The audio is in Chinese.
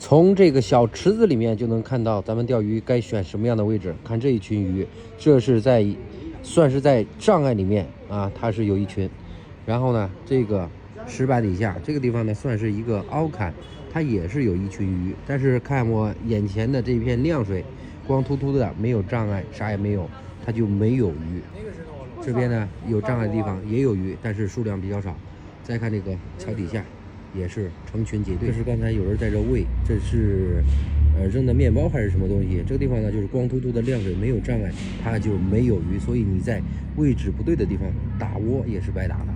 从这个小池子里面就能看到咱们钓鱼该选什么样的位置。看这一群鱼，这是算是在障碍里面啊，它是有一群。然后呢，这个石板底下这个地方呢，算是一个凹坎，它也是有一群鱼。但是看我眼前的这片亮水，光秃秃的，没有障碍，啥也没有，它就没有鱼。这边呢有障碍的地方也有鱼，但是数量比较少。再看这个桥底下，也是成群结队。这是刚才有人在这喂，这是扔的面包还是什么东西？这个地方呢就是光秃秃的亮水，没有障碍，它就没有鱼。所以你在位置不对的地方打窝也是白打的。